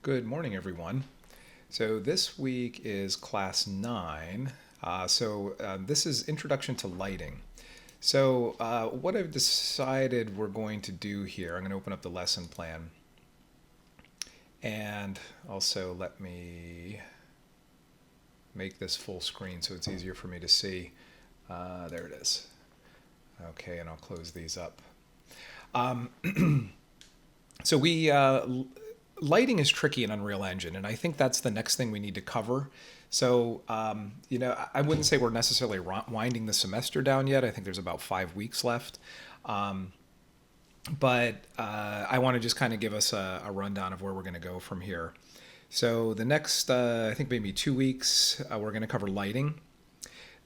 Good morning, everyone. So this week is class 9. This is Introduction to Lighting. What I've decided we're going to do here, I'm going to open up the lesson plan. And also let me make this full screen so it's easier for me to see. There it is. Okay, and I'll close these up. So we lighting is tricky in Unreal Engine, and I think that's the next thing we need to cover. I wouldn't say we're necessarily winding the semester down yet. I think there's about 5 weeks left. I want to just kind of give us a rundown of where we're going to go from here. So the next, I think maybe 2 weeks, we're going to cover lighting.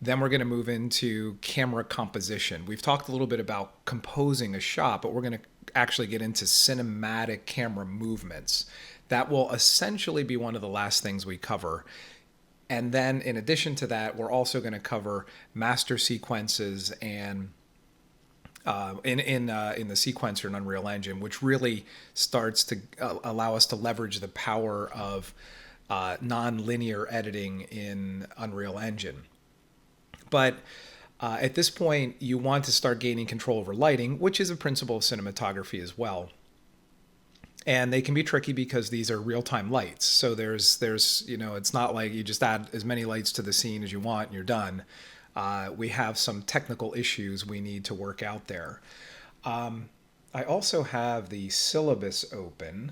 Then we're going to move into camera composition. We've talked a little bit about composing a shot, but we're going to actually get into cinematic camera movements. That will essentially be one of the last things we cover. And then in addition to that, we're also going to cover master sequences and in the sequencer in Unreal Engine, which really starts to allow us to leverage the power of non-linear editing in Unreal Engine. But at this point, you want to start gaining control over lighting, which is a principle of cinematography as well. And they can be tricky because these are real-time lights. So there's it's not like you just add as many lights to the scene as you want and you're done. We have some technical issues we need to work out there. I also have the syllabus open.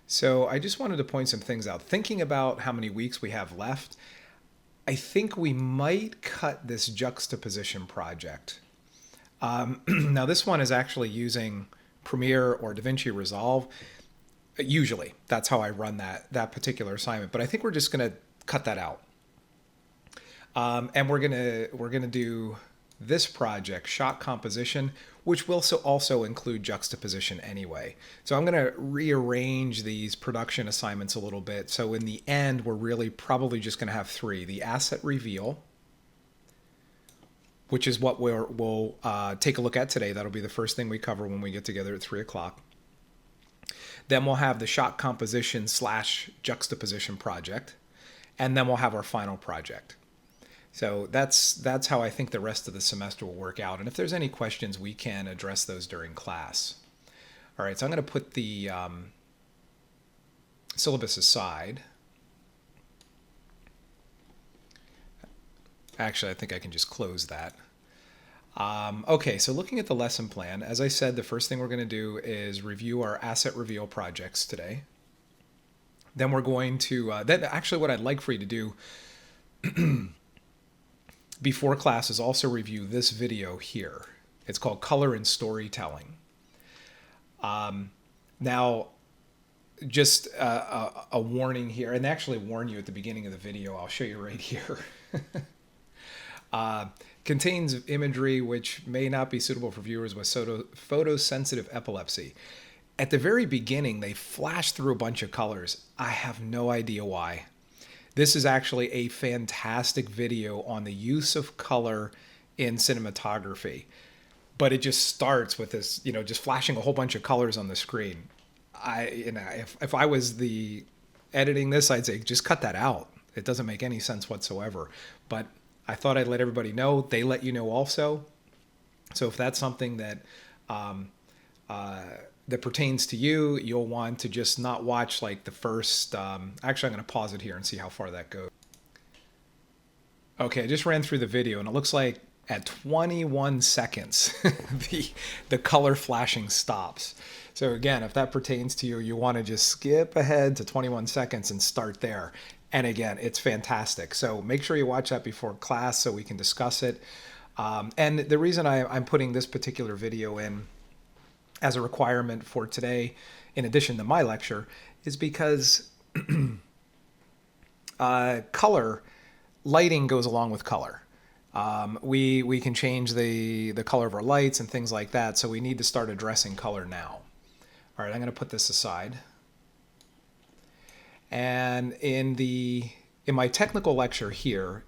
So I just wanted to point some things out. Thinking about how many weeks we have left, I think we might cut this juxtaposition project. Now this one is actually using Premiere or DaVinci Resolve. Usually, that's how I run that particular assignment. But I think we're just going to cut that out, and we're gonna do this project, shot composition, which will also include juxtaposition anyway. So I'm going to rearrange these production assignments a little bit. So in the end, we're really probably just going to have 3. The asset reveal, which is what we'll take a look at today. That'll be the first thing we cover when we get together at 3 o'clock. Then we'll have the shot composition / juxtaposition project. And then we'll have our final project. So that's how I think the rest of the semester will work out. And if there's any questions, we can address those during class. All right, so I'm going to put the syllabus aside. Actually, I think I can just close that. Okay, so looking at the lesson plan, as I said, the first thing we're going to do is review our asset reveal projects today. Then we're going to, actually what I'd like for you to do before class is also review this video here. It's called Color and Storytelling. Now, just a warning here, and actually warn you at the beginning of the video, I'll show you right here. Contains imagery which may not be suitable for viewers with photosensitive epilepsy. At the very beginning, they flash through a bunch of colors. I have no idea why. This is actually a fantastic video on the use of color in cinematography. But it just starts with this, just flashing a whole bunch of colors on the screen. If I was the editing this, I'd say just cut that out. It doesn't make any sense whatsoever. But I thought I'd let everybody know. They let you know also. So if that's something that that pertains to you, you'll want to just not watch like the first, actually I'm going to pause it here and see how far that goes. Okay, I just ran through the video and it looks like at 21 seconds, the color flashing stops. So again, if that pertains to you, you want to just skip ahead to 21 seconds and start there. And again, it's fantastic. So make sure you watch that before class so we can discuss it. And the reason I'm putting this particular video in as a requirement for today, in addition to my lecture, is because lighting goes along with color. We can change the color of our lights and things like that, so we need to start addressing color now. All right, I'm going to put this aside. And in my technical lecture here,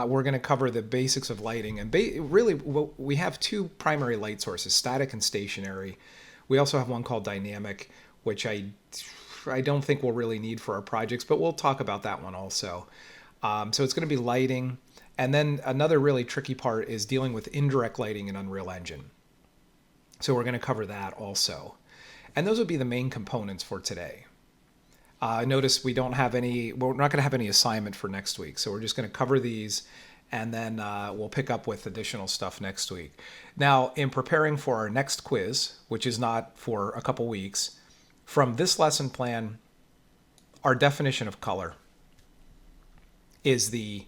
we're going to cover the basics of lighting. And really, we have 2 primary light sources, static and stationary. We also have one called dynamic. which I don't think we'll really need for our projects, but we'll talk about that one also. So it's going to be lighting. And then another really tricky part is dealing with indirect lighting in Unreal Engine. So we're going to cover that also. And those would be the main components for today. Notice we're not going to have any assignment for next week. So we're just going to cover these, and then we'll pick up with additional stuff next week. Now, in preparing for our next quiz, which is not for a couple weeks, from this lesson plan, our definition of color is the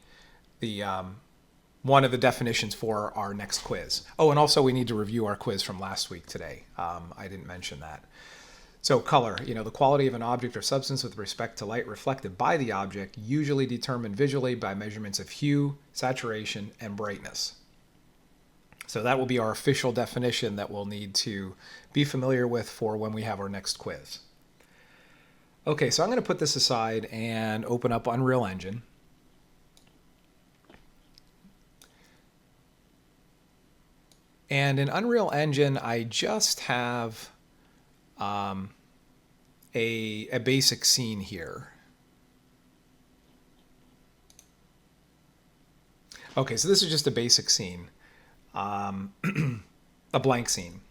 one of the definitions for our next quiz. Oh, and also we need to review our quiz from last week today. I didn't mention that. So color, the quality of an object or substance with respect to light reflected by the object, usually determined visually by measurements of hue, saturation, and brightness. So that will be our official definition that we'll need to be familiar with for when we have our next quiz. Okay, so I'm going to put this aside and open up Unreal Engine. And in Unreal Engine, I just have a basic scene here. Okay, so this is just a basic scene, a blank scene.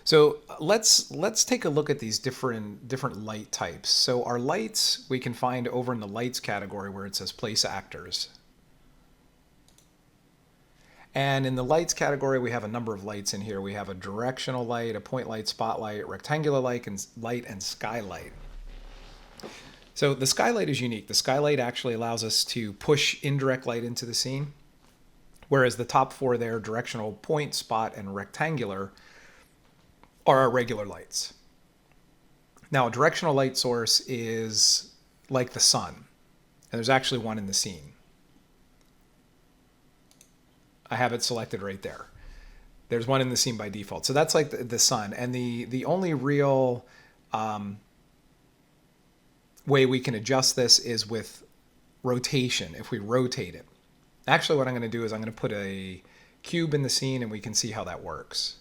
So let's take a look at these different light types. So our lights we can find over in the lights category where it says place actors. And in the lights category, we have a number of lights in here. We have a directional light, a point light, spotlight, rectangular light, and skylight. So the skylight is unique. The skylight actually allows us to push indirect light into the scene, whereas the top four there, directional, point, spot, and rectangular, are our regular lights. Now, a directional light source is like the sun, and there's actually one in the scene. I have it selected right there. There's one in the scene by default. So that's like the sun. And the only real way we can adjust this is with rotation, if we rotate it. Actually, what I'm going to do is I'm going to put a cube in the scene and we can see how that works.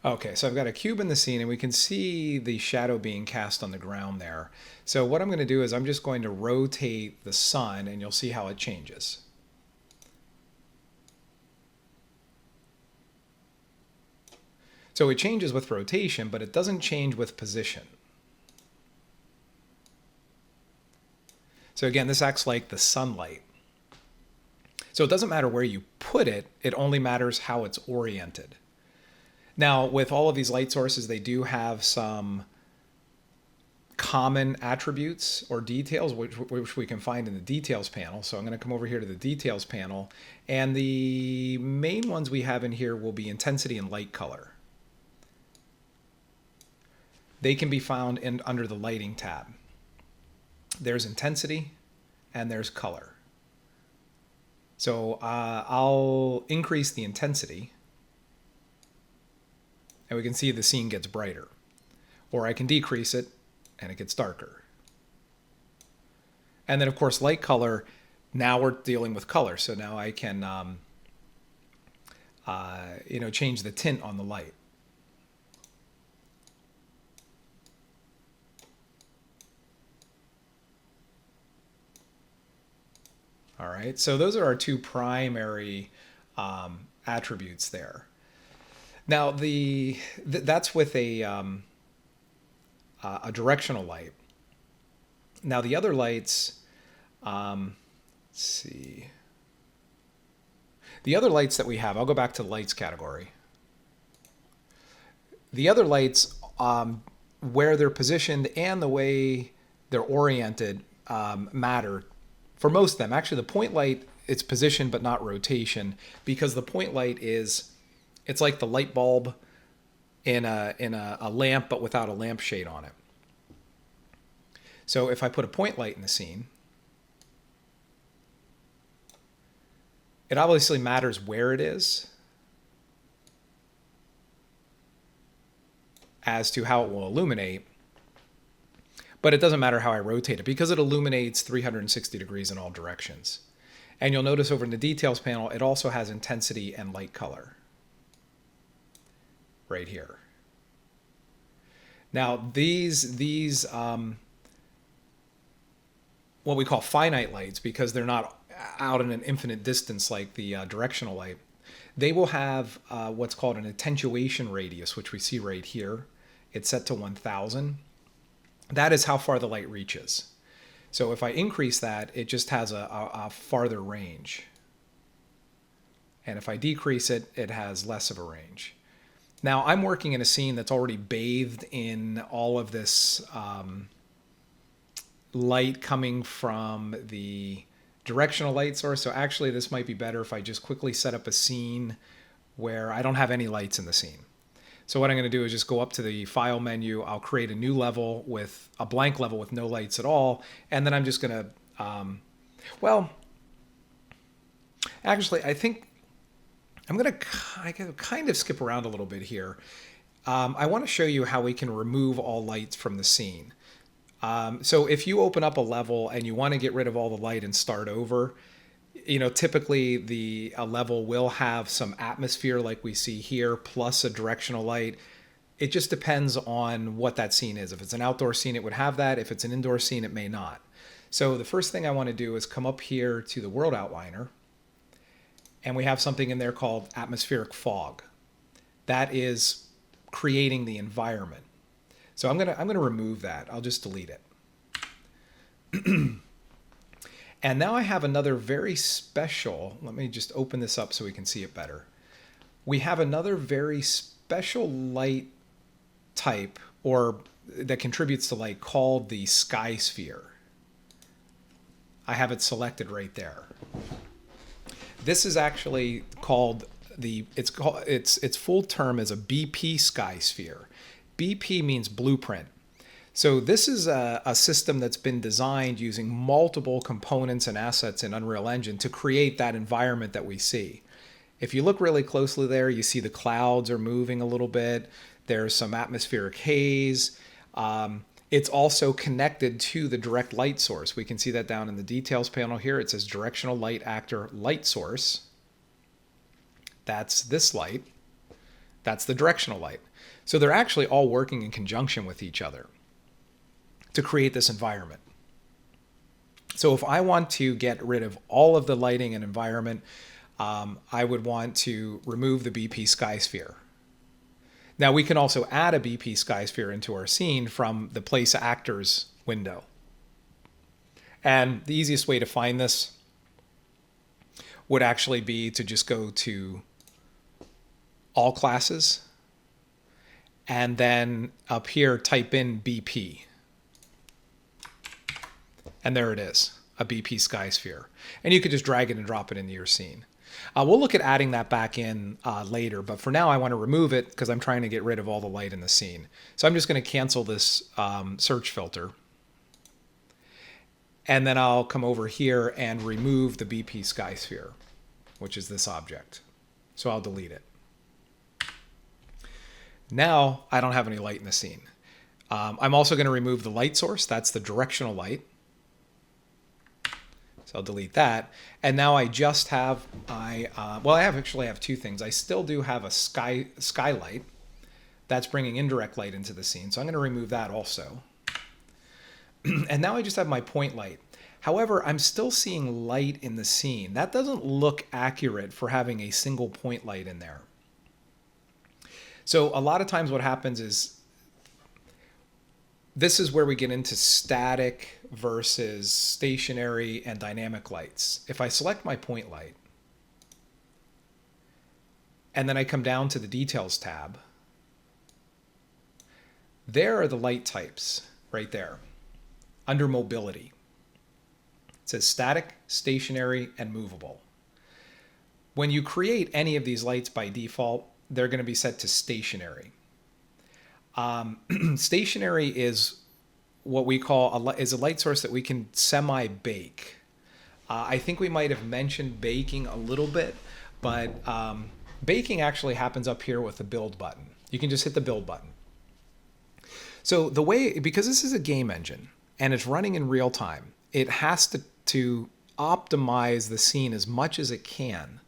Okay, so I've got a cube in the scene and we can see the shadow being cast on the ground there. So what I'm going to do is I'm just going to rotate the sun and you'll see how it changes. So it changes with rotation, but it doesn't change with position. So again, this acts like the sunlight. So it doesn't matter where you put it, it only matters how it's oriented. Now, with all of these light sources, they do have some common attributes or details, which we can find in the details panel. So I'm going to come over here to the details panel, and the main ones we have in here will be intensity and light color. They can be found under the lighting tab. There's intensity and there's color. So I'll increase the intensity, and we can see the scene gets brighter. Or I can decrease it and it gets darker. And then of course light color, now we're dealing with color. So now I can change the tint on the light. All right, so those are our two primary attributes there. Now that's with a directional light. Now the other lights, let's see. The other lights that we have, I'll go back to the lights category. The other lights, where they're positioned and the way they're oriented matter for most of them. Actually, the point light, it's position but not rotation, because the point light it's like the light bulb in a lamp but without a lampshade on it. So if I put a point light in the scene, it obviously matters where it is as to how it will illuminate, but it doesn't matter how I rotate it because it illuminates 360 degrees in all directions. And you'll notice over in the details panel, it also has intensity and light color right here. Now these what we call finite lights, because they're not out in an infinite distance like the directional light, they will have what's called an attenuation radius, which we see right here. It's set to 1000. That is how far the light reaches. So if I increase that, it just has a farther range. And if I decrease it, it has less of a range. Now I'm working in a scene that's already bathed in all of this light coming from the directional light source. So actually this might be better if I just quickly set up a scene where I don't have any lights in the scene. So what I'm going to do is just go up to the file menu. I'll create a new level with a blank level with no lights at all. And then I'm just going to, well, actually, I think I'm going to kind of skip around a little bit here. I want to show you how we can remove all lights from the scene. So if you open up a level and you want to get rid of all the light and start over, you know, typically a level will have some atmosphere like we see here, plus a directional light. It just depends on what that scene is. If it's an outdoor scene, it would have that. If it's an indoor scene, it may not. So the first thing I want to do is come up here to the world outliner, and we have something in there called atmospheric fog. That is creating the environment. So I'm gonna remove that. I'll just delete it. And now I have another very special, let me just open this up so we can see it better. We have another very special light type, or that contributes to light, called the sky sphere. I have it selected right there. This is actually called its full term is a BP sky sphere. BP means blueprint. So this is a system that's been designed using multiple components and assets in Unreal Engine to create that environment that we see. If you look really closely there, you see the clouds are moving a little bit. There's some atmospheric haze. It's also connected to the direct light source. We can see that down in the details panel here. It says directional light actor light source. That's this light. That's the directional light. So they're actually all working in conjunction with each other to create this environment. So if I want to get rid of all of the lighting and environment, I would want to remove the BP sky sphere. Now we can also add a BP sky sphere into our scene from the place actors window. And the easiest way to find this would actually be to just go to all classes, and then up here type in BP. And there it is, a BP sky sphere. And you could just drag it and drop it into your scene. We'll look at adding that back in later, but for now I want to remove it because I'm trying to get rid of all the light in the scene. So I'm just going to cancel this search filter. And then I'll come over here and remove the BP sky sphere, which is this object. So I'll delete it. Now I don't have any light in the scene. I'm also going to remove the light source. That's the directional light. So I'll delete that. And now I just have, I actually have two things. I still do have a skylight. That's bringing indirect light into the scene. So I'm going to remove that also. And now I just have my point light. However, I'm still seeing light in the scene. That doesn't look accurate for having a single point light in there. So a lot of times what happens is, this is where we get into static versus stationary and dynamic lights. If I select my point light, and then I come down to the details tab, there are the light types right there under mobility. It says static, stationary, and movable. When you create any of these lights by default, they're going to be set to stationary. Stationary is what we call is a light source that we can semi-bake. I think we might have mentioned baking a little bit, but baking actually happens up here with the build button. You can just hit the build button. So the way, because this is a game engine and it's running in real time, it has to optimize the scene as much as it can.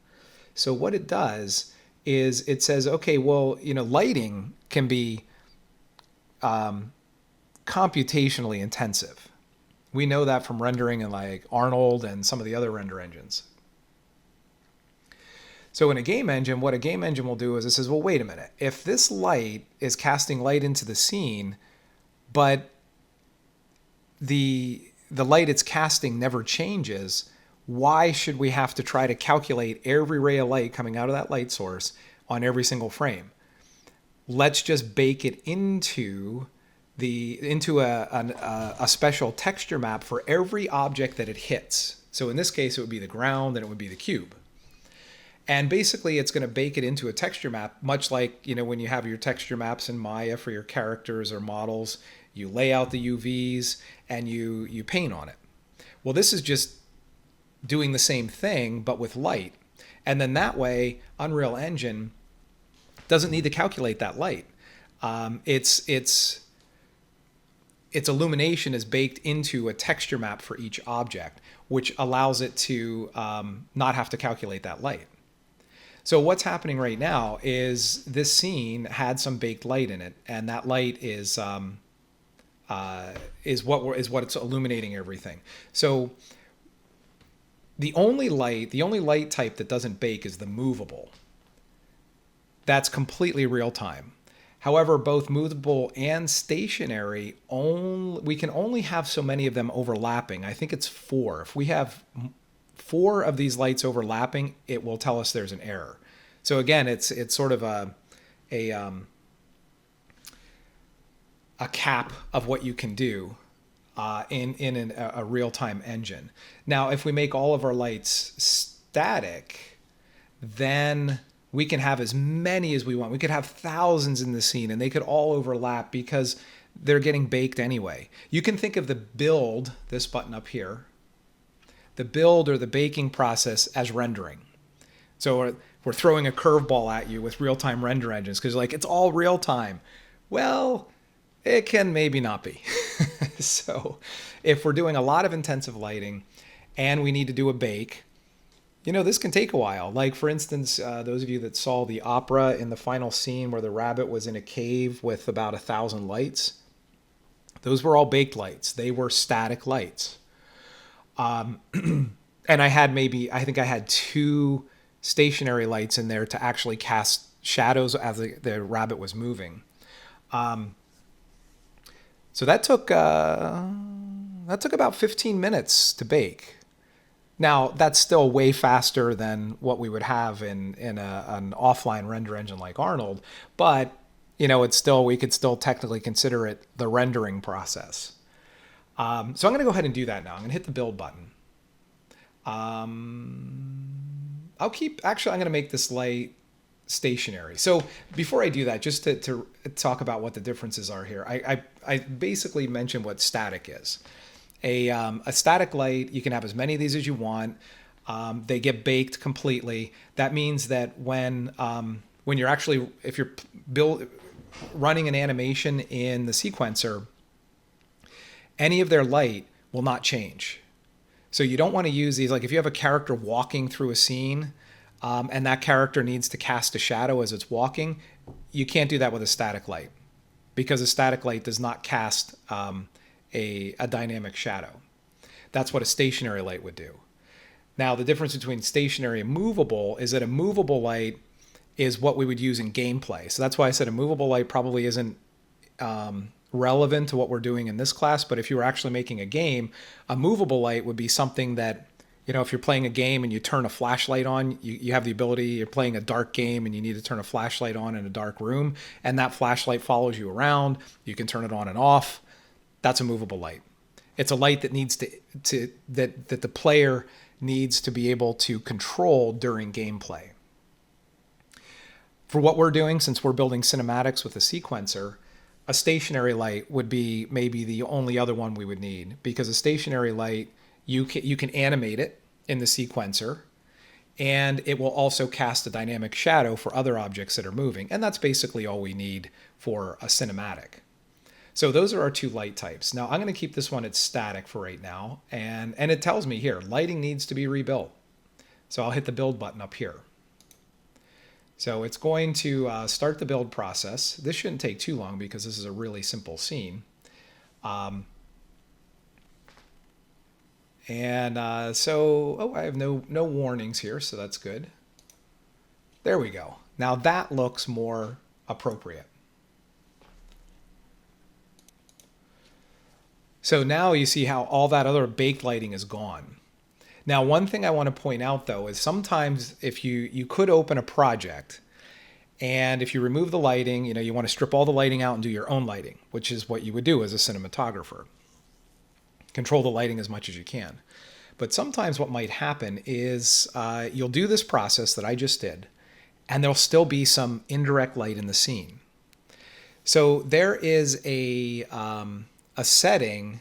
So what it does is it says, okay, well, lighting can be computationally intensive. We know that from rendering in like Arnold and some of the other render engines. So in a game engine, what a game engine will do is it says, well, wait a minute. If this light is casting light into the scene, but the light it's casting never changes, why should we have to try to calculate every ray of light coming out of that light source on every single frame? Let's just bake it into a special texture map for every object that it hits. So in this case, it would be the ground and it would be the cube. And basically, it's going to bake it into a texture map, much like when you have your texture maps in Maya for your characters or models, you lay out the UVs and you paint on it. Well, this is just doing the same thing, but with light. And then that way, Unreal Engine doesn't need to calculate that light. Its illumination is baked into a texture map for each object, which allows it to not have to calculate that light. So what's happening right now is this scene had some baked light in it, and that light is what it's illuminating everything. So the only light type that doesn't bake is the movable. That's completely real time. However, both movable and stationary, we can only have so many of them overlapping. I think it's 4. If we have 4 of these lights overlapping, it will tell us there's an error. So again, it's sort of a cap of what you can do in a real-time engine. Now, if we make all of our lights static, then we can have as many as we want. We could have thousands in the scene, and they could all overlap because they're getting baked anyway. You can think of the build, this button up here, the build or the baking process as rendering. So we're throwing a curveball at you with real-time render engines because it's all real-time. Well, it can maybe not be. So if we're doing a lot of intensive lighting and we need to do a bake, this can take a while. Like, for instance, those of you that saw the opera in the final scene where the rabbit was in a cave with about 1,000 lights, those were all baked lights. They were static lights. And I think I had 2 stationary lights in there to actually cast shadows as the rabbit was moving. So that took about 15 minutes to bake. Now, that's still way faster than what we would have in an offline render engine like Arnold, but we could still technically consider it the rendering process. So I'm going to go ahead and do that now. I'm going to hit the build button. I'm going to make this light stationary. So before I do that, just to talk about what the differences are here, I basically mentioned what static is. A static light, you can have as many of these as you want. They get baked completely. That means that when you're actually, if you're running an animation in the sequencer, any of their light will not change. So you don't want to use these. Like if you have a character walking through a scene and that character needs to cast a shadow as it's walking, you can't do that with a static light because a static light does not cast a dynamic shadow. That's what a stationary light would do. Now, the difference between stationary and movable is that a movable light is what we would use in gameplay. So that's why I said a movable light probably isn't relevant to what we're doing in this class. But if you were actually making a game, a movable light would be something that, if you're playing a game and you turn a flashlight on, you have the ability, you're playing a dark game and you need to turn a flashlight on in a dark room, and that flashlight follows you around. You can turn it on and off. That's a movable light. It's a light that needs that the player needs to be able to control during gameplay. For what we're doing, since we're building cinematics with a sequencer, a stationary light would be maybe the only other one we would need, because a stationary light, you can animate it in the sequencer, and it will also cast a dynamic shadow for other objects that are moving. And that's basically all we need for a cinematic. So those are our two light types. Now I'm going to keep this one at static for right now. And it tells me here, lighting needs to be rebuilt. So I'll hit the build button up here. So it's going to start the build process. This shouldn't take too long because this is a really simple scene. I have no warnings here, so that's good. There we go. Now that looks more appropriate. So now you see how all that other baked lighting is gone. Now, one thing I want to point out though is sometimes if you could open a project, and if you remove the lighting, you want to strip all the lighting out and do your own lighting, which is what you would do as a cinematographer. Control the lighting as much as you can. But sometimes what might happen is you'll do this process that I just did, and there'll still be some indirect light in the scene. So there is a setting.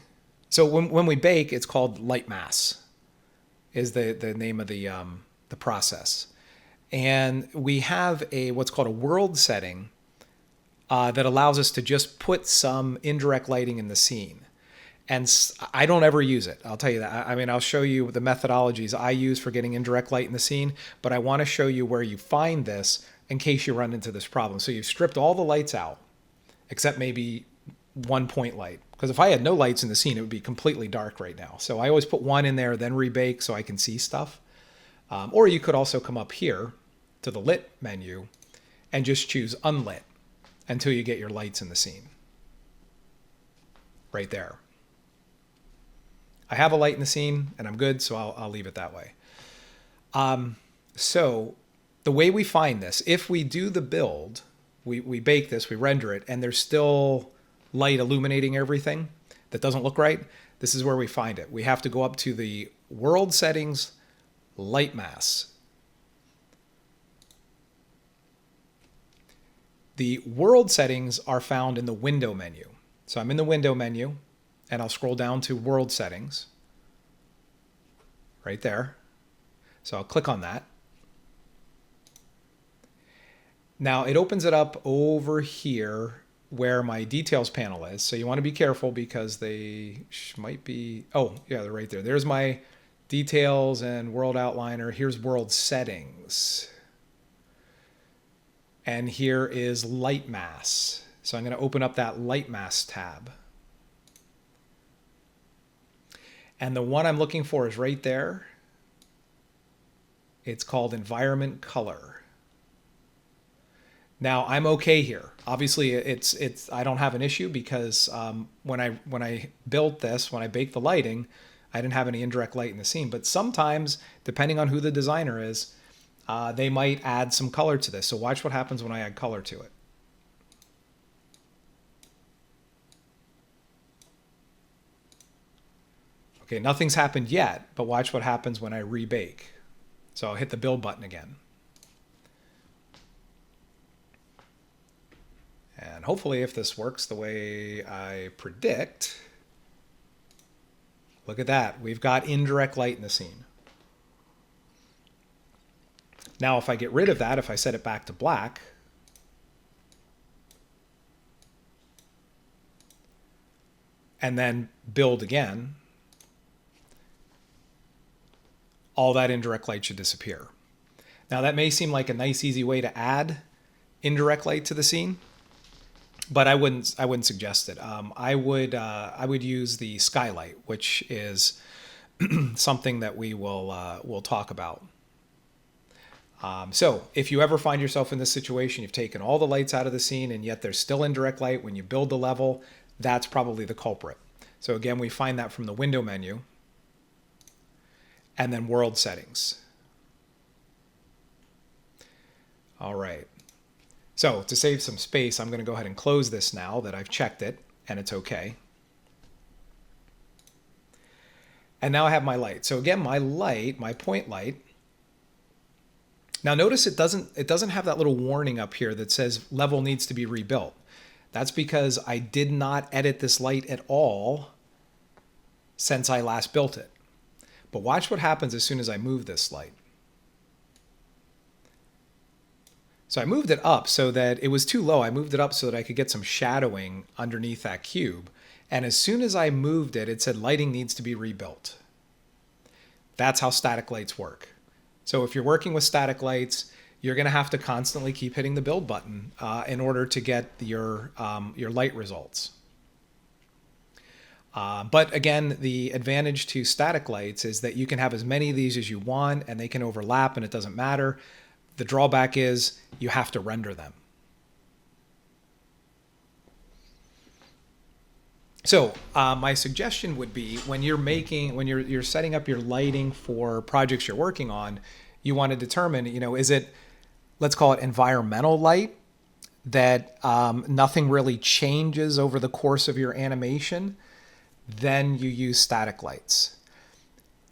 So when we bake, it's called light mass, is the name of the process. And we have what's called a world setting that allows us to just put some indirect lighting in the scene. And I don't ever use it. I'll tell you that. I mean, I'll show you the methodologies I use for getting indirect light in the scene, but I want to show you where you find this in case you run into this problem. So you've stripped all the lights out, except maybe one point light. Because if I had no lights in the scene, it would be completely dark right now. So I always put one in there, then rebake so I can see stuff. Or you could also come up here to the lit menu and just choose unlit until you get your lights in the scene. Right there. I have a light in the scene and I'm good, so I'll leave it that way. So the way we find this, if we do the build, we bake this, we render it, and there's still light illuminating everything that doesn't look right, this is where we find it. We have to go up to the world settings, light mass. The world settings are found in the window menu. So I'm in the window menu, and I'll scroll down to world settings right there. So I'll click on that. Now it opens it up over here where my details panel is. So you want to be careful because they might be, oh yeah, they're right there. There's my details and world outliner. Here's world settings. And here is light mass. So I'm going to open up that light mass tab. And the one I'm looking for is right there. It's called environment color. Now I'm okay here. Obviously I don't have an issue because when I built this, when I baked the lighting, I didn't have any indirect light in the scene. But sometimes, depending on who the designer is, they might add some color to this. So watch what happens when I add color to it. Okay, nothing's happened yet, but watch what happens when I rebake. So I'll hit the build button again. And hopefully if this works the way I predict, look at that. We've got indirect light in the scene. Now, if I get rid of that, if I set it back to black, and then build again, all that indirect light should disappear. Now, that may seem like a nice, easy way to add indirect light to the scene, but I wouldn't suggest it. I would use the skylight, which is something that we'll talk about. So if you ever find yourself in this situation, you've taken all the lights out of the scene and yet there's still indirect light when you build the level, that's probably the culprit. So again, we find that from the window menu and then world settings. All right. So to save some space, I'm going to go ahead and close this now that I've checked it and it's okay. And now I have my light. So again, my light, my point light. Now notice it doesn't have that little warning up here that says level needs to be rebuilt. That's because I did not edit this light at all since I last built it. But watch what happens as soon as I move this light. So I moved it up so that it was too low. I moved it up so that I could get some shadowing underneath that cube. And as soon as I moved it, it said lighting needs to be rebuilt. That's how static lights work. So if you're working with static lights, you're going to have to constantly keep hitting the build button in order to get your light results. But again, the advantage to static lights is that you can have as many of these as you want and they can overlap and it doesn't matter. The drawback is you have to render them. So my suggestion would be when you're setting up your lighting for projects you're working on, you want to determine, is it, let's call it environmental light, that nothing really changes over the course of your animation, then you use static lights.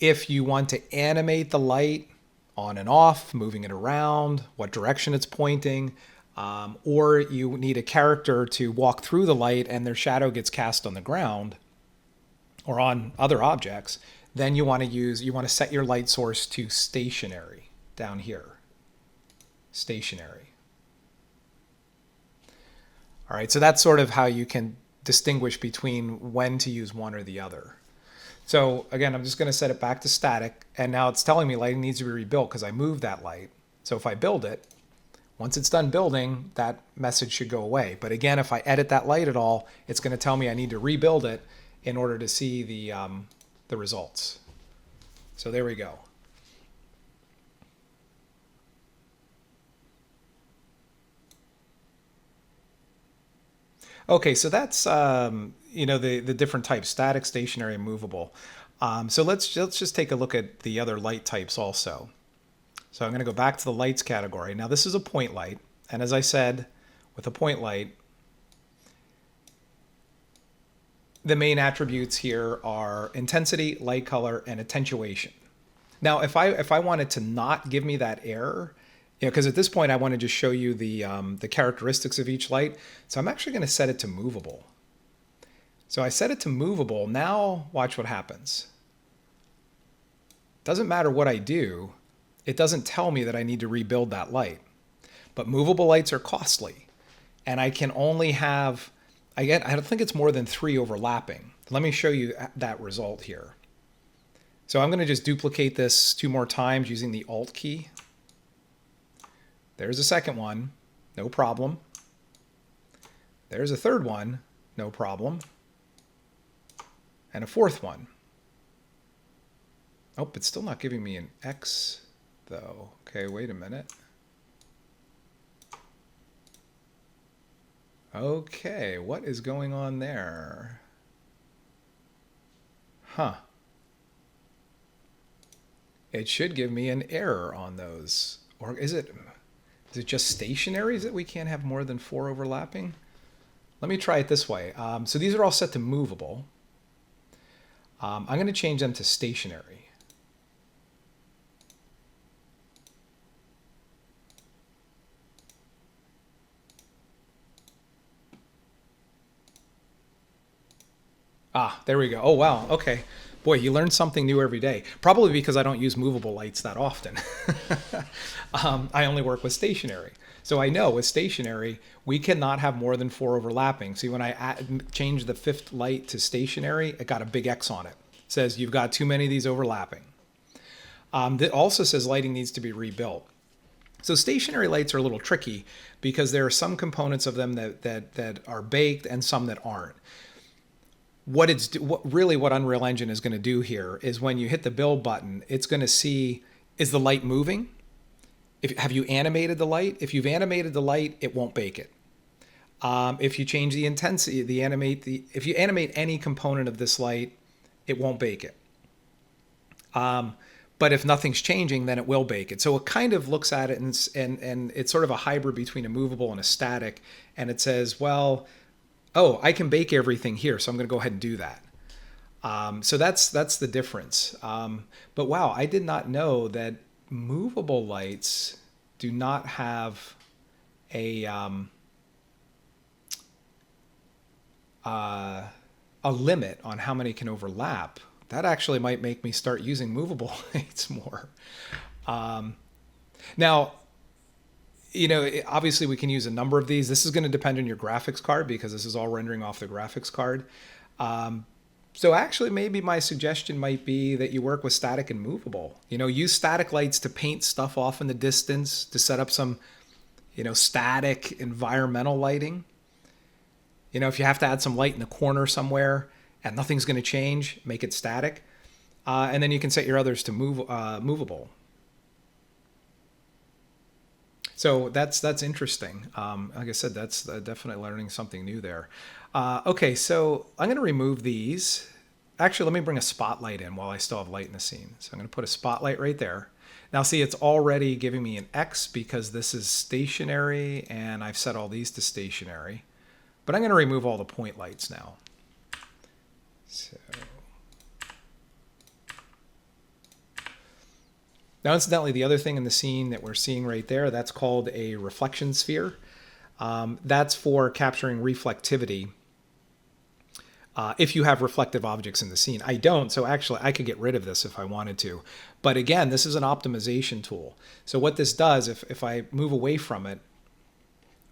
If you want to animate the light on and off, moving it around, what direction it's pointing, or you need a character to walk through the light and their shadow gets cast on the ground or on other objects, then you want to set your light source to stationary down here. Stationary. All right, so that's sort of how you can distinguish between when to use one or the other. So again, I'm just going to set it back to static, and now it's telling me lighting needs to be rebuilt because I moved that light. So if I build it, once it's done building, that message should go away. But again, if I edit that light at all, it's going to tell me I need to rebuild it in order to see the results. So there we go. Okay, so that's the different types: static, stationary, and movable. So let's just take a look at the other light types also. So I'm going to go back to the lights category. Now this is a point light, and as I said, with a point light, the main attributes here are intensity, light color, and attenuation. Now if I wanted to not give me that error, because at this point I want to just show you the characteristics of each light, so I'm actually going to set it to movable. So I set it to movable. Now watch what happens. Doesn't matter what I do, it doesn't tell me that I need to rebuild that light. But movable lights are costly, and I can only have, I don't think it's more than 3 overlapping. Let me show you that result here. So I'm going to just duplicate this 2 more times using the Alt key. There's a second one, no problem. There's a third one, no problem. And a fourth one. Oh, it's still not giving me an X though. Okay, wait a minute. Okay, what is going on there? Huh. It should give me an error on those. Or is it just stationaries that we can't have more than 4 overlapping? Let me try it this way. So these are all set to movable. I'm going to change them to stationary. Ah, there we go. Oh, wow. Okay. Boy, you learn something new every day. Probably because I don't use movable lights that often. I only work with stationary. So I know with stationary, we cannot have more than 4 overlapping. See, when I changed the 5th light to stationary, it got a big X on it. It says you've got too many of these overlapping. That also says lighting needs to be rebuilt. So stationary lights are a little tricky because there are some components of them that are baked and some that aren't. What Unreal Engine is going to do here is when you hit the build button, it's going to see, is the light moving? Have you animated the light? If you've animated the light, it won't bake it. If you change the intensity, if you animate any component of this light, it won't bake it. But if nothing's changing, then it will bake it. So it kind of looks at it and it's sort of a hybrid between a movable and a static. And it says, well, oh, I can bake everything here, so I'm going to go ahead and do that. So that's the difference. But wow, I did not know that movable lights do not have a limit on how many can overlap. That actually might make me start using movable lights more. Now, Obviously we can use a number of these. This is going to depend on your graphics card because this is all rendering off the graphics card. So actually, maybe my suggestion might be that you work with static and movable. Use static lights to paint stuff off in the distance, to set up some, static environmental lighting. If you have to add some light in the corner somewhere and nothing's going to change, make it static. And then you can set your others to movable. So that's interesting. Like I said, that's definitely learning something new there. Okay, so I'm going to remove these. Actually, let me bring a spotlight in while I still have light in the scene. So I'm going to put a spotlight right there. Now see, it's already giving me an X because this is stationary and I've set all these to stationary. But I'm going to remove all the point lights now. So now, incidentally, the other thing in the scene that we're seeing right there, that's called a reflection sphere. That's for capturing reflectivity. If you have reflective objects in the scene. I don't, so actually I could get rid of this if I wanted to. But again, this is an optimization tool. So what this does, if I move away from it,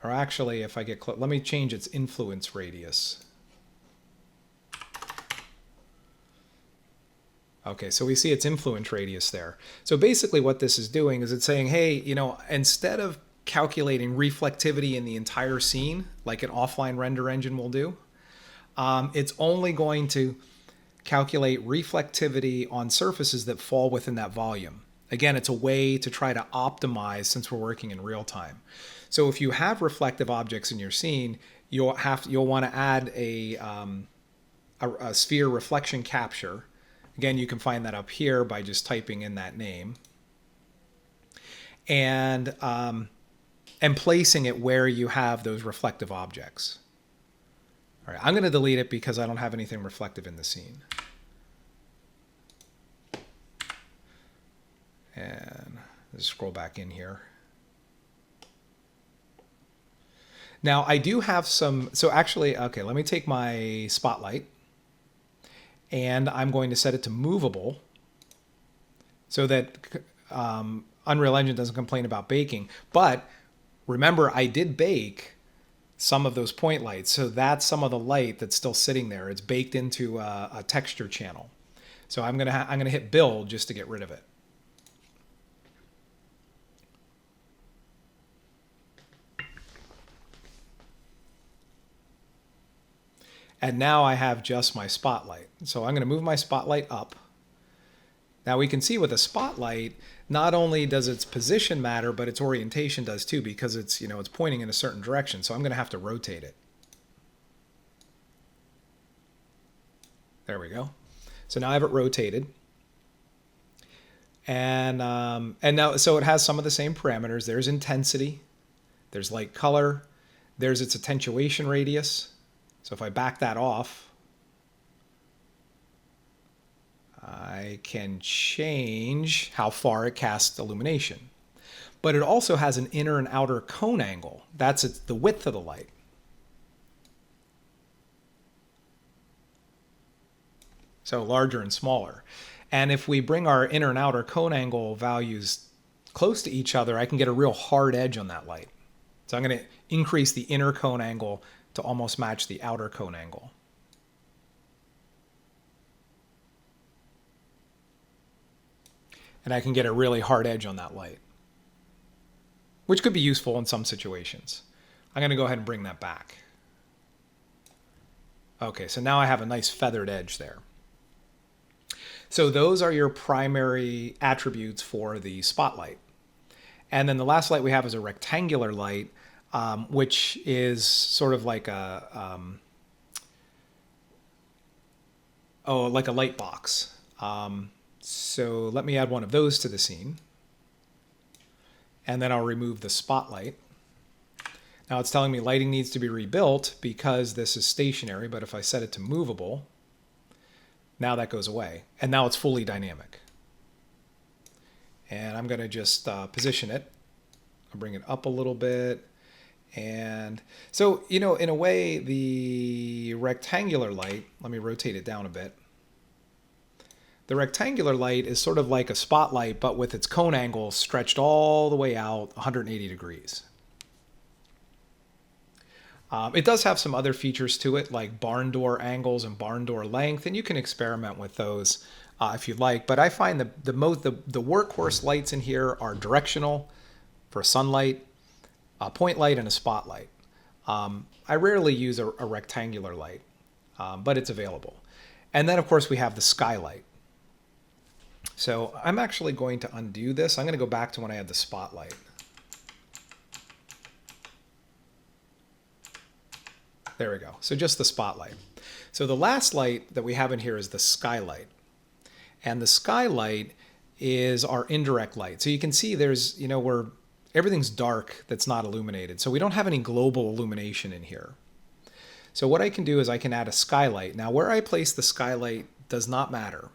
or actually if I get close, let me change its influence radius. Okay, so we see its influence radius there. So basically what this is doing is it's saying, hey, instead of calculating reflectivity in the entire scene, like an offline render engine will do, it's only going to calculate reflectivity on surfaces that fall within that volume. Again, it's a way to try to optimize since we're working in real time. So if you have reflective objects in your scene, you'll want to add a sphere reflection capture. Again, you can find that up here by just typing in that name and placing it where you have those reflective objects. All right, I'm going to delete it because I don't have anything reflective in the scene. And let's scroll back in here. Now I do have some, so actually, okay, let me take my spotlight and I'm going to set it to movable so that Unreal Engine doesn't complain about baking. But remember, I did bake some of those point lights. So that's some of the light that's still sitting there. It's baked into a texture channel. So I'm gonna hit build just to get rid of it. And now I have just my spotlight. So I'm going to move my spotlight up. Now we can see with a spotlight, not only does its position matter, but its orientation does too, because it's pointing in a certain direction. So I'm going to have to rotate it. There we go. So now I have it rotated. And now, so it has some of the same parameters. There's intensity, there's light color, there's its attenuation radius. So if I back that off, I can change how far it casts illumination. But it also has an inner and outer cone angle. That's the width of the light. So larger and smaller. And if we bring our inner and outer cone angle values close to each other, I can get a real hard edge on that light. So I'm going to increase the inner cone angle to almost match the outer cone angle. And I can get a really hard edge on that light, which could be useful in some situations. I'm going to go ahead and bring that back. Okay, so now I have a nice feathered edge there. So those are your primary attributes for the spotlight. And then the last light we have is a rectangular light, which is sort of like a light box. So let me add one of those to the scene. And then I'll remove the spotlight. Now it's telling me lighting needs to be rebuilt because this is stationary, but if I set it to movable, now that goes away. And now it's fully dynamic. And I'm going to just position it. I'll bring it up a little bit. And so, in a way, the rectangular light, let me rotate it down a bit. The rectangular light is sort of like a spotlight, but with its cone angle stretched all the way out 180 degrees. It does have some other features to it, like barn door angles and barn door length, and you can experiment with those if you'd like. But I find the workhorse lights in here are directional for sunlight, a point light, and a spotlight. I rarely use a rectangular light, but it's available. And then, of course, we have the skylight. So I'm actually going to undo this. I'm going to go back to when I had the spotlight. There we go. So just the spotlight. So the last light that we have in here is the skylight. And the skylight is our indirect light. So you can see there's, everything's dark that's not illuminated. So we don't have any global illumination in here. So what I can do is I can add a skylight. Now where I place the skylight does not matter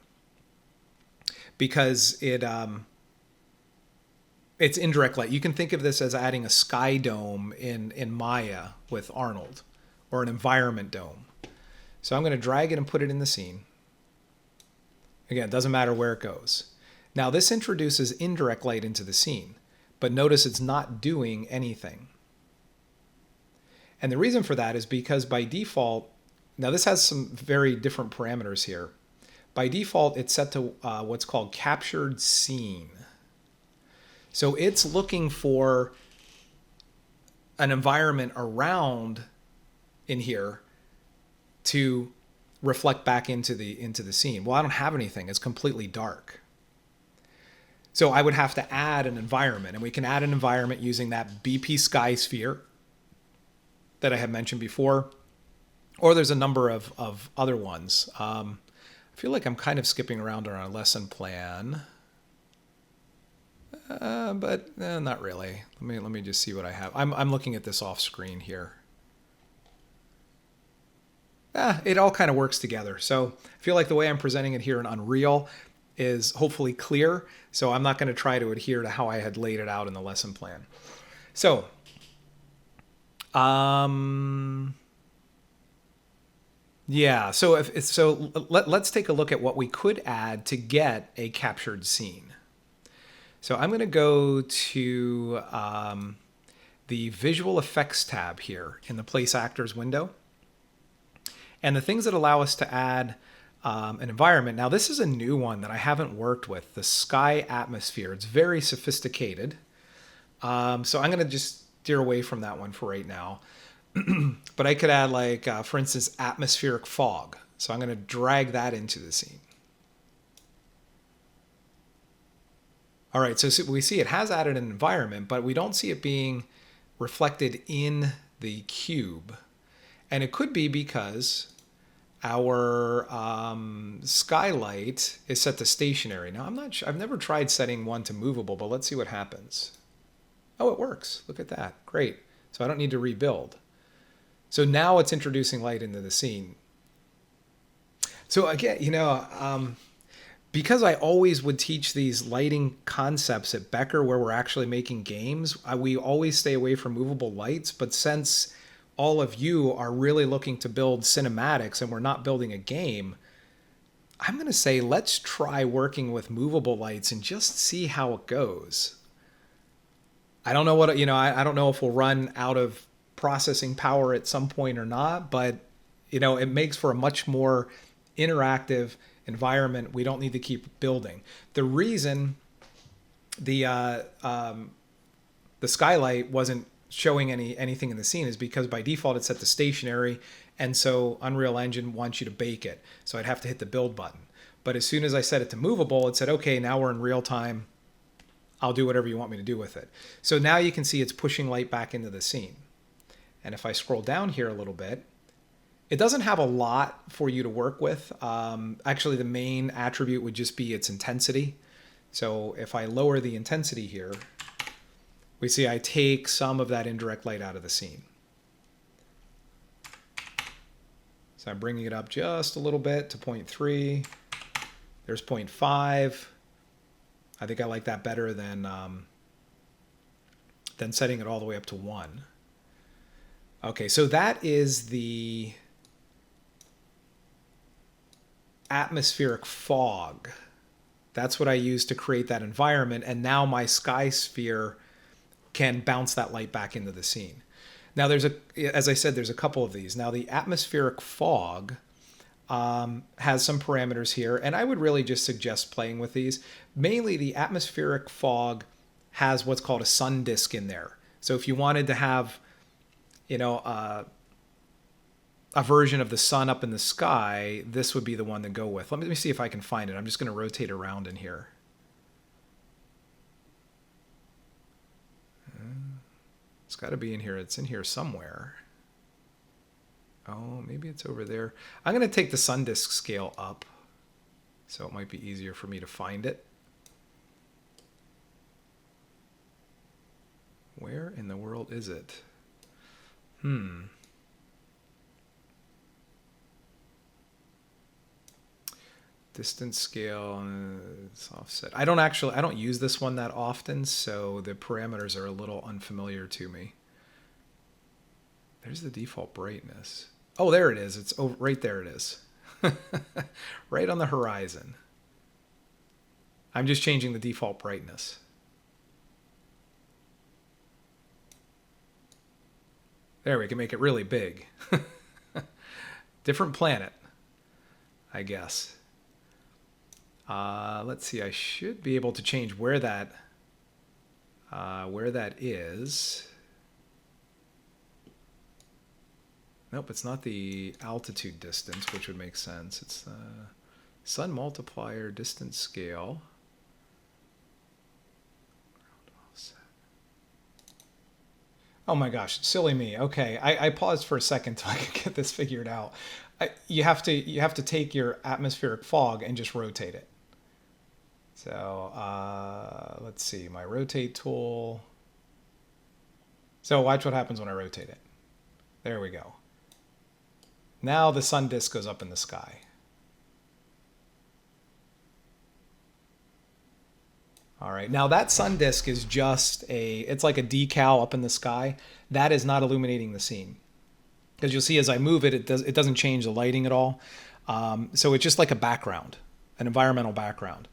because it's indirect light. You can think of this as adding a sky dome in Maya with Arnold, or an environment dome. So I'm going to drag it and put it in the scene. Again, it doesn't matter where it goes. Now this introduces indirect light into the scene, but notice it's not doing anything. And the reason for that is because by default, now this has some very different parameters here. By default, it's set to what's called captured scene. So it's looking for an environment around in here to reflect back into the scene. Well, I don't have anything. It's completely dark. So I would have to add an environment, and we can add an environment using that BP sky sphere that I had mentioned before, or there's a number of other ones. I feel like I'm kind of skipping around on our lesson plan, but not really. Let me just see what I have. I'm looking at this off screen here. It all kind of works together. So I feel like the way I'm presenting it here in Unreal is hopefully clear. So I'm not going to try to adhere to how I had laid it out in the lesson plan. So, yeah. So let's take a look at what we could add to get a captured scene. So I'm going to go to the Visual Effects tab here in the Place Actors window. And the things that allow us to add an environment. Now, this is a new one that I haven't worked with, the sky atmosphere. It's very sophisticated. So I'm going to just steer away from that one for right now. But I could add, like, for instance, atmospheric fog. So I'm going to drag that into the scene. All right, so we see it has added an environment, but we don't see it being reflected in the cube. And it could be because our skylight is set to stationary. Now, I'm not sure. I've never tried setting one to movable, but let's see what happens. Oh, it works. Look at that. Great. So I don't need to rebuild. So now it's introducing light into the scene. So again, because I always would teach these lighting concepts at Becker where we're actually making games, we always stay away from movable lights. But since all of you are really looking to build cinematics and we're not building a game, I'm going to say let's try working with movable lights and just see how it goes. I don't know what, I don't know if we'll run out of processing power at some point or not, but, it makes for a much more interactive environment. We don't need to keep building. The reason the skylight wasn't showing anything in the scene is because by default it's set to stationary, and so Unreal Engine wants you to bake it. So I'd have to hit the build button. But as soon as I set it to movable, it said, okay, now we're in real time. I'll do whatever you want me to do with it. So now you can see it's pushing light back into the scene. And if I scroll down here a little bit, it doesn't have a lot for you to work with. Actually, the main attribute would just be its intensity. So if I lower the intensity here, we see I take some of that indirect light out of the scene. So I'm bringing it up just a little bit to 0.3. There's 0.5. I think I like that better than setting it all the way up to 1. Okay, so that is the atmospheric fog. That's what I use to create that environment, and now my sky sphere can bounce that light back into the scene. Now there's as I said, there's a couple of these. Now the atmospheric fog has some parameters here, and I would really just suggest playing with these. Mainly the atmospheric fog has what's called a sun disk in there. So if you wanted to have, you know, a version of the sun up in the sky, this would be the one to go with. Let me see if I can find it. I'm just going to rotate around in here. It's got to be in here. It's in here somewhere. Oh, maybe it's over there. I'm going to take the sun disk scale up, so it might be easier for me to find it. Where in the world is it? Distance scale, it's offset. I don't use this one that often, so the parameters are a little unfamiliar to me. There's the default brightness. Oh, there it is. It's over, right there it is. Right on the horizon. I'm just changing the default brightness. There, we can make it really big. Different planet, I guess. Let's see, I should be able to change where that is. Nope, it's not the altitude distance, which would make sense. It's the sun multiplier distance scale. Oh my gosh, silly me. Okay, I paused for a second so I could get this figured out. You have to take your atmospheric fog and just rotate it. So let's see, my rotate tool. So watch what happens when I rotate it. There we go. Now the sun disk goes up in the sky. All right, now that sun disk is just it's like a decal up in the sky. That is not illuminating the scene. Because you'll see as I move it, it doesn't change the lighting at all. So it's just like a background, an environmental background.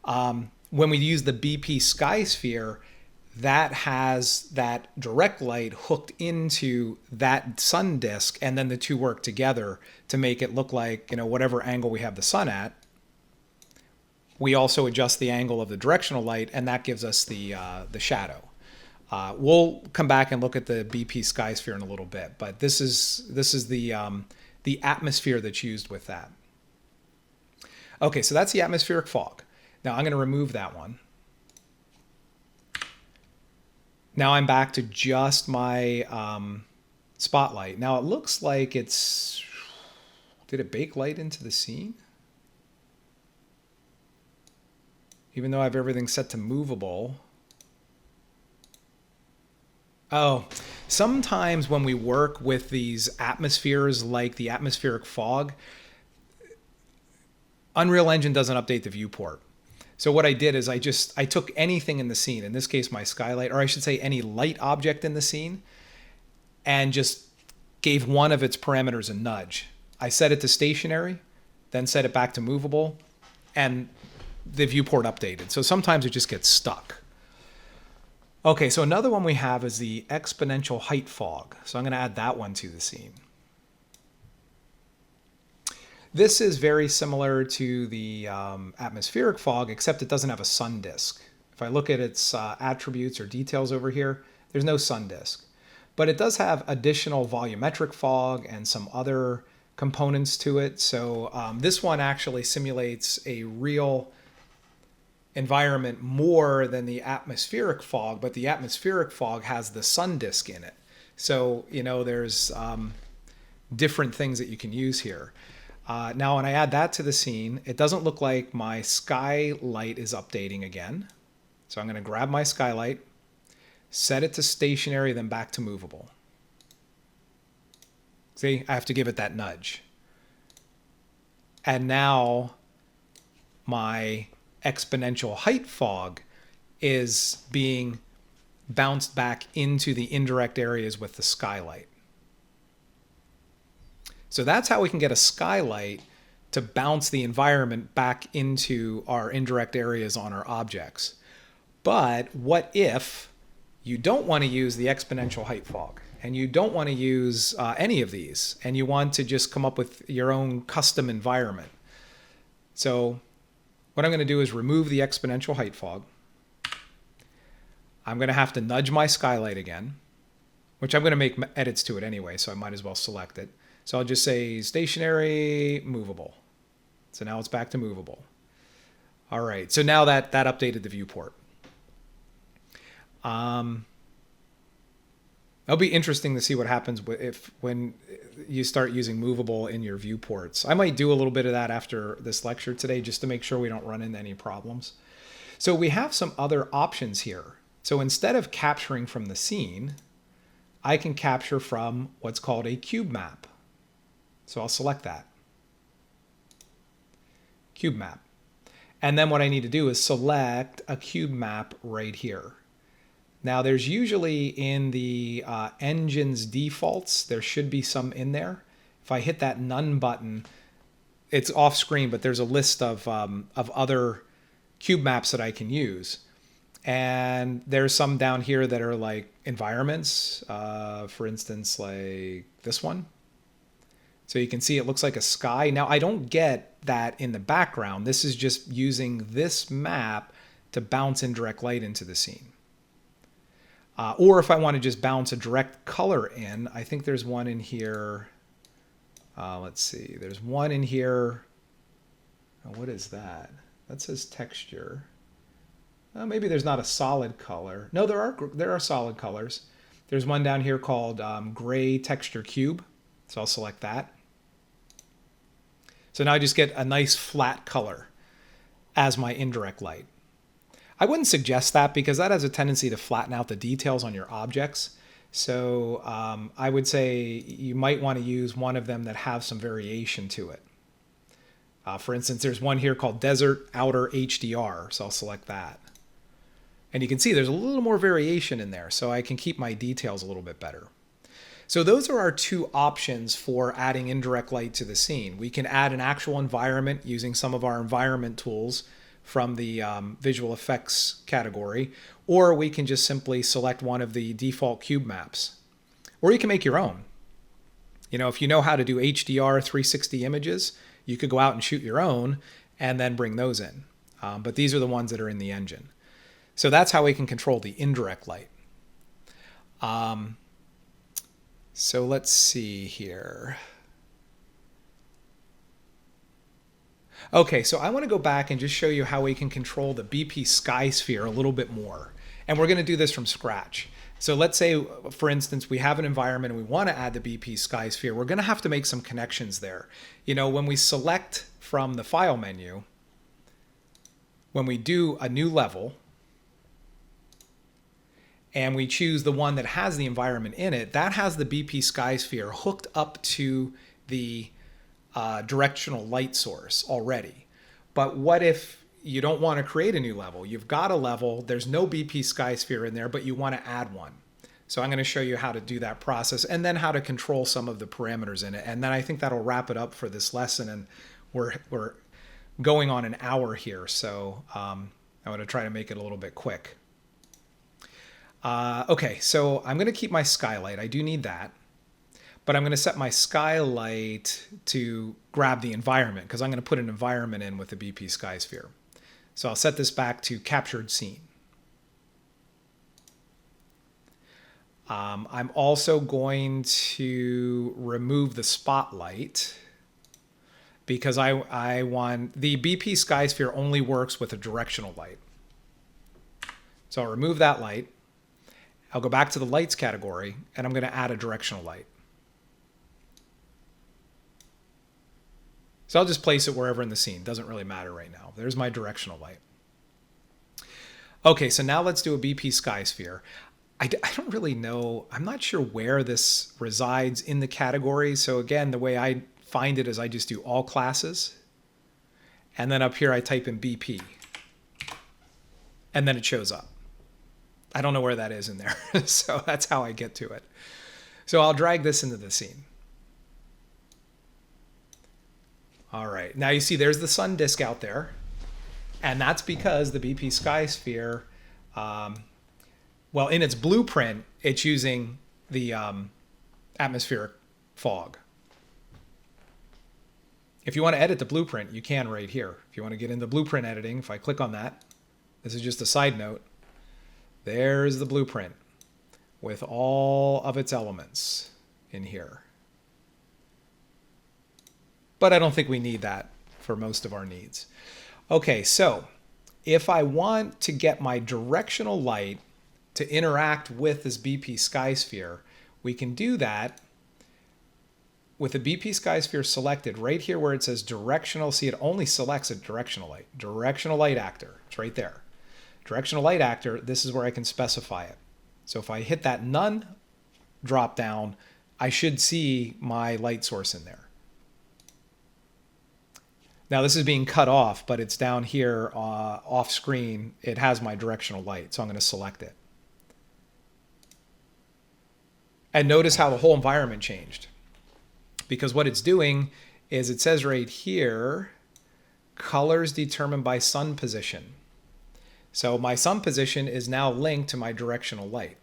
When we use the BP sky sphere, that has that direct light hooked into that sun disk, and then the two work together to make it look like, you know, whatever angle we have the sun at. We also adjust the angle of the directional light, and that gives us the shadow. We'll come back and look at the BP sky sphere in a little bit, but this is the atmosphere that's used with that. Okay, so that's the atmospheric fog. Now I'm going to remove that one. Now I'm back to just my spotlight. Now it looks like it's... Did it bake light into the scene? Even though I have everything set to movable. Oh, sometimes when we work with these atmospheres like the atmospheric fog, Unreal Engine doesn't update the viewport. So what I did is I took anything in the scene, in this case my skylight, or I should say any light object in the scene, and just gave one of its parameters a nudge. I set it to stationary, then set it back to movable, and the viewport updated. So sometimes it just gets stuck. Okay, so another one we have is the exponential height fog. So I'm going to add that one to the scene. This is very similar to the atmospheric fog, except it doesn't have a sun disk. If I look at its attributes or details over here, there's no sun disk. But it does have additional volumetric fog and some other components to it. So this one actually simulates a real environment more than the atmospheric fog, but the atmospheric fog has the sun disk in it. So, you know, there's different things that you can use here. Now, when I add that to the scene, it doesn't look like my skylight is updating again. So I'm going to grab my skylight, set it to stationary, then back to movable. See, I have to give it that nudge. And now my exponential height fog is being bounced back into the indirect areas with the skylight. So that's how we can get a skylight to bounce the environment back into our indirect areas on our objects. But what if you don't want to use the exponential height fog and you don't want to use any of these, and you want to just come up with your own custom environment. So what I'm going to do is remove the exponential height fog. I'm going to have to nudge my skylight again, which I'm going to make edits to it anyway, so I might as well select it. So I'll just say stationary, movable. So now it's back to movable. All right, so now that updated the viewport. It'll be interesting to see what happens when you start using movable in your viewports. I might do a little bit of that after this lecture today just to make sure we don't run into any problems. So we have some other options here. So instead of capturing from the scene, I can capture from what's called a cube map. So I'll select that. Cube map. And then what I need to do is select a cube map right here. Now there's usually in the engine's defaults, there should be some in there. If I hit that none button, it's off screen, but there's a list of other cube maps that I can use. And there's some down here that are like environments, for instance, like this one. So you can see it looks like a sky. Now I don't get that in the background. This is just using this map to bounce indirect light into the scene. Or if I want to just bounce a direct color in, I think there's one in here. Let's see, there's one in here. Oh, what is that? That says texture. Maybe there's not a solid color. No, there are solid colors. There's one down here called gray texture cube. So I'll select that. So now I just get a nice flat color as my indirect light. I wouldn't suggest that because that has a tendency to flatten out the details on your objects. So I would say you might want to use one of them that have some variation to it. For instance, there's one here called Desert Outer HDR, so I'll select that. And you can see there's a little more variation in there, so I can keep my details a little bit better. So those are our two options for adding indirect light to the scene. We can add an actual environment using some of our environment tools from the visual effects category, or we can just simply select one of the default cube maps. Or you can make your own. You know, if you know how to do HDR 360 images, you could go out and shoot your own and then bring those in. But these are the ones that are in the engine. So that's how we can control the indirect light. So let's see here. Okay, so I want to go back and just show you how we can control the BP sky sphere a little bit more. And we're going to do this from scratch. So let's say, for instance, we have an environment and we want to add the BP sky sphere. We're going to have to make some connections there. You know, when we select from the file menu, when we do a new level, and we choose the one that has the environment in it, that has the BP sky sphere hooked up to the directional light source already. But what if you don't want to create a new level? You've got a level, there's no BP sky sphere in there, but you want to add one. So I'm going to show you how to do that process and then how to control some of the parameters in it. And then I think that'll wrap it up for this lesson. And we're going on an hour here, so I'm going to try to make it a little bit quick. Okay, so I'm going to keep my skylight. I do need that. But I'm going to set my skylight to grab the environment because I'm going to put an environment in with the BP sky sphere. So I'll set this back to captured scene. I'm also going to remove the spotlight because I want the BP sky sphere only works with a directional light. So I'll remove that light. I'll go back to the lights category and I'm going to add a directional light. So I'll just place it wherever in the scene. Doesn't really matter right now. There's my directional light. Okay, so now let's do a BP sky sphere. I don't really know. I'm not sure where this resides in the category. So again, the way I find it is I just do all classes. And then up here I type in BP. And then it shows up. I don't know where that is in there. So that's how I get to it. So I'll drag this into the scene. All right, now you see there's the sun disk out there. And that's because the BP sky sphere, well, in its blueprint, it's using the atmospheric fog. If you want to edit the blueprint, you can right here. If you want to get into blueprint editing, if I click on that, this is just a side note, there's the blueprint with all of its elements in here. But I don't think we need that for most of our needs. Okay, so if I want to get my directional light to interact with this BP sky sphere, we can do that with the BP sky sphere selected right here where it says directional. See, it only selects a directional light. Directional light actor, it's right there. Directional light actor, this is where I can specify it. So if I hit that none drop down, I should see my light source in there. Now this is being cut off, but it's down here off screen. It has my directional light, so I'm going to select it. And notice how the whole environment changed. Because what it's doing is it says right here, colors determined by sun position. So my sun position is now linked to my directional light.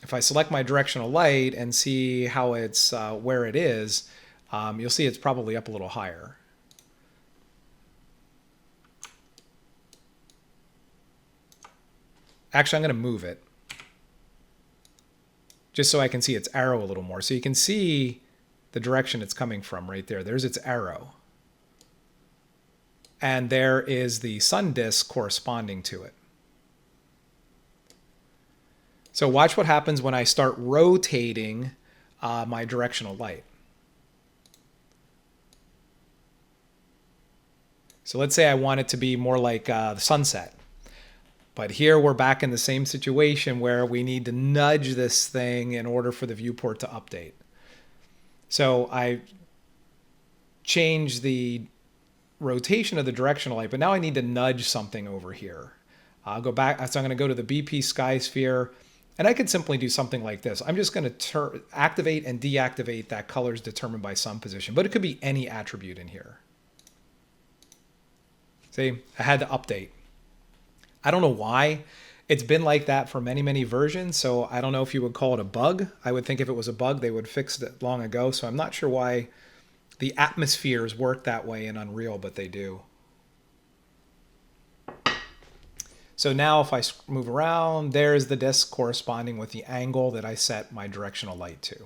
If I select my directional light and see how it's where it is, you'll see it's probably up a little higher. Actually, I'm going to move it just so I can see its arrow a little more. So you can see the direction it's coming from right there. There's its arrow. And there is the sun disk corresponding to it. So watch what happens when I start rotating my directional light. So let's say I want it to be more like the sunset. But here we're back in the same situation where we need to nudge this thing in order for the viewport to update. So I change the rotation of the directional light, but now I need to nudge something over here. I'll go back, so I'm going to go to the BP sky sphere, and I could simply do something like this. I'm just going to activate and deactivate that colors determined by sun position, but it could be any attribute in here. See, I had to update. I don't know why. It's been like that for many, many versions, so I don't know if you would call it a bug. I would think if it was a bug, they would fix it long ago, so I'm not sure why the atmospheres work that way in Unreal, but they do. So now if I move around, there's the disk corresponding with the angle that I set my directional light to.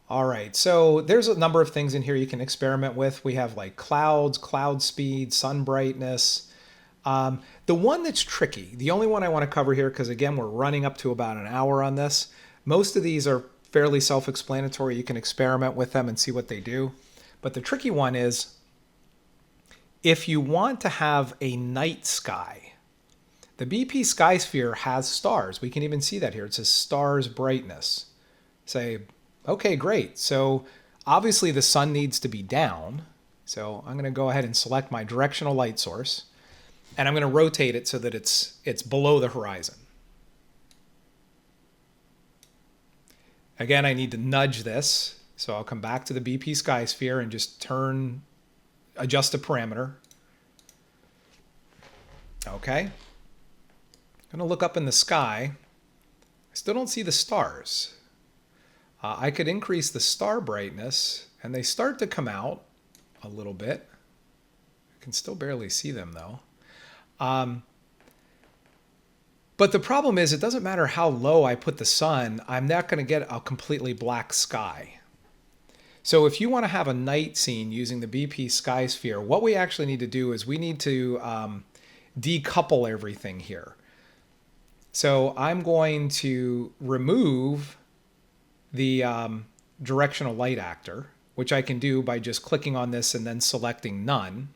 All right, so there's a number of things in here you can experiment with. We have like clouds, cloud speed, sun brightness. The one that's tricky, the only one I want to cover here, because again, we're running up to about an hour on this. Most of these are fairly self-explanatory. You can experiment with them and see what they do. But the tricky one is if you want to have a night sky. The BP sky sphere has stars. We can even see that here. It says stars brightness. Say, okay, great. So obviously the sun needs to be down. So I'm going to go ahead and select my directional light source, and I'm going to rotate it so that it's below the horizon. Again, I need to nudge this. So I'll come back to the BP sky sphere and just adjust the parameter. Okay. I'm going to look up in the sky. I still don't see the stars. I could increase the star brightness, and they start to come out a little bit. I can still barely see them, though. But the problem is, it doesn't matter how low I put the sun, I'm not going to get a completely black sky. So if you want to have a night scene using the BP sky sphere, what we actually need to do is we need to decouple everything here. So I'm going to remove the directional light actor, which I can do by just clicking on this and then selecting none.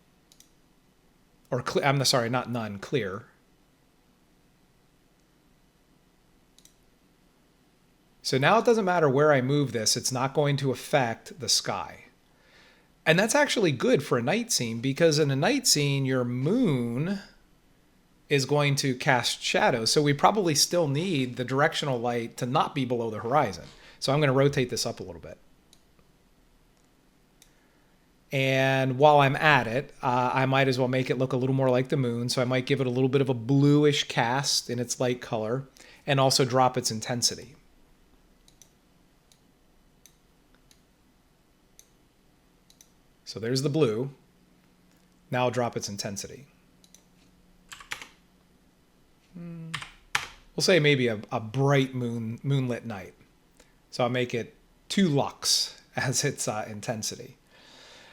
Or I'm sorry, not none, clear. So now it doesn't matter where I move this, it's not going to affect the sky. And that's actually good for a night scene, because in a night scene, your moon is going to cast shadows. So we probably still need the directional light to not be below the horizon. So I'm going to rotate this up a little bit. And while I'm at it, I might as well make it look a little more like the moon. So I might give it a little bit of a bluish cast in its light color and also drop its intensity. So there's the blue. Now I'll drop its intensity. We'll say maybe a bright moonlit night. So I'll make it 2 lux as its intensity.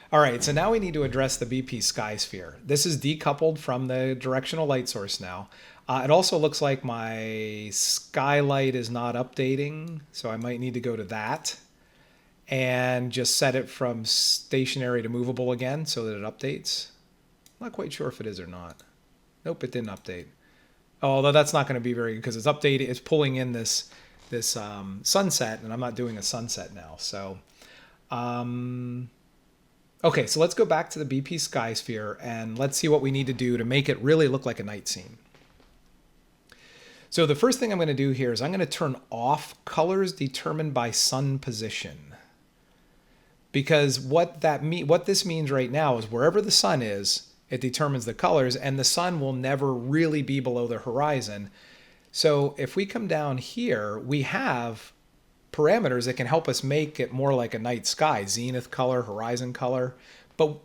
All right, so now we need to address the BP sky sphere. This is decoupled from the directional light source now. It also looks like my skylight is not updating, so I might need to go to that and just set it from stationary to movable again so that it updates. I'm not quite sure if it is or not. Nope, it didn't update. Although that's not going to be very good because it's updated. It's pulling in this sunset, and I'm not doing a sunset now. So, okay, so let's go back to the BP sky sphere and let's see what we need to do to make it really look like a night scene. So the first thing I'm going to do here is I'm going to turn off colors determined by sun position. Because what this means right now is wherever the sun is, it determines the colors, and the sun will never really be below the horizon. So if we come down here, we have parameters that can help us make it more like a night sky, zenith color, horizon color, but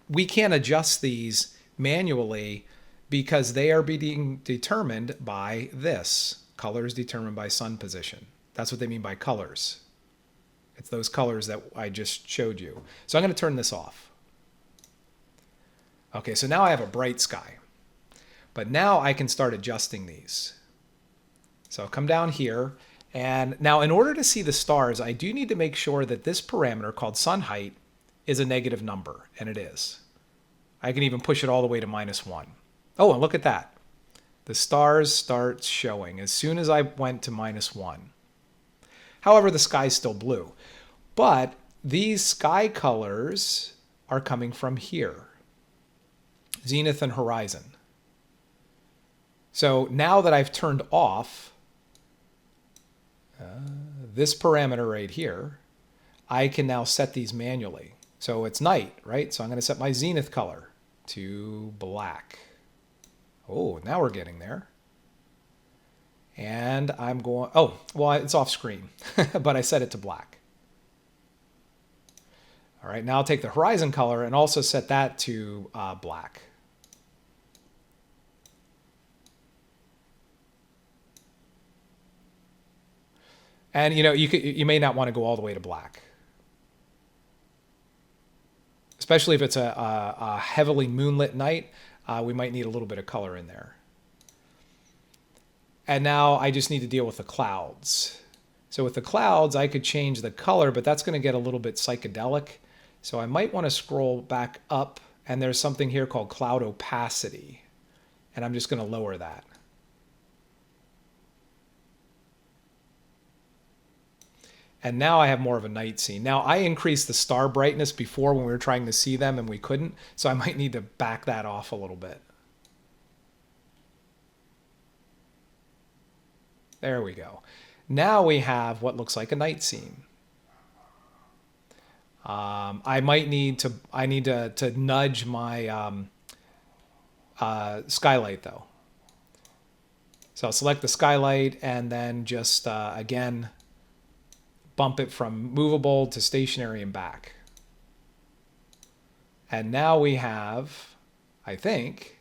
we can't adjust these manually because they are being determined by this, colors determined by sun position. That's what they mean by colors. It's those colors that I just showed you. So I'm going to turn this off. Okay, so now I have a bright sky, but now I can start adjusting these. So I'll come down here, and now in order to see the stars, I do need to make sure that this parameter called sun height is a negative number, and it is. I can even push it all the way to -1. Oh, and look at that. The stars start showing as soon as I went to -1. However, the sky's still blue. But these sky colors are coming from here. Zenith and horizon. So now that I've turned off this parameter right here, I can now set these manually. So it's night, right? So I'm going to set my zenith color to black. Oh, now we're getting there. And I'm going, oh, well, it's off screen, but I set it to black. All right, now I'll take the horizon color and also set that to black. And you may not want to go all the way to black, especially if it's a heavily moonlit night. We might need a little bit of color in there. And now I just need to deal with the clouds. So with the clouds, I could change the color, but that's going to get a little bit psychedelic. So I might want to scroll back up, and there's something here called cloud opacity. And I'm just going to lower that. And now I have more of a night scene. Now I increased the star brightness before when we were trying to see them and we couldn't. So I might need to back that off a little bit. There we go. Now we have what looks like a night scene. I need to nudge my skylight though. So I'll select the skylight and then just again bump it from movable to stationary and back. And now we have, I think,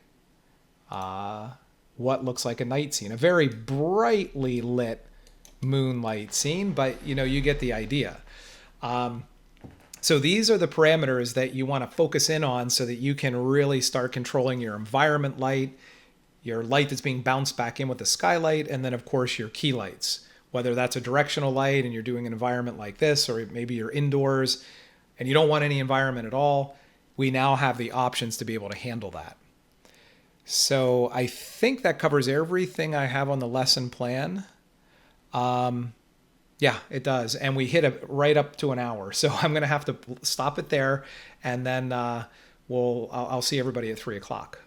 what looks like a night scene, a very brightly lit moonlight scene, but you get the idea. So these are the parameters that you want to focus in on so that you can really start controlling your environment light, your light that's being bounced back in with the skylight, and then of course your key lights. Whether that's a directional light and you're doing an environment like this, or maybe you're indoors and you don't want any environment at all, we now have the options to be able to handle that. So I think that covers everything I have on the lesson plan. Yeah, it does. And we hit it right up to an hour. So I'm going to have to stop it there, and then I'll see everybody at 3 o'clock.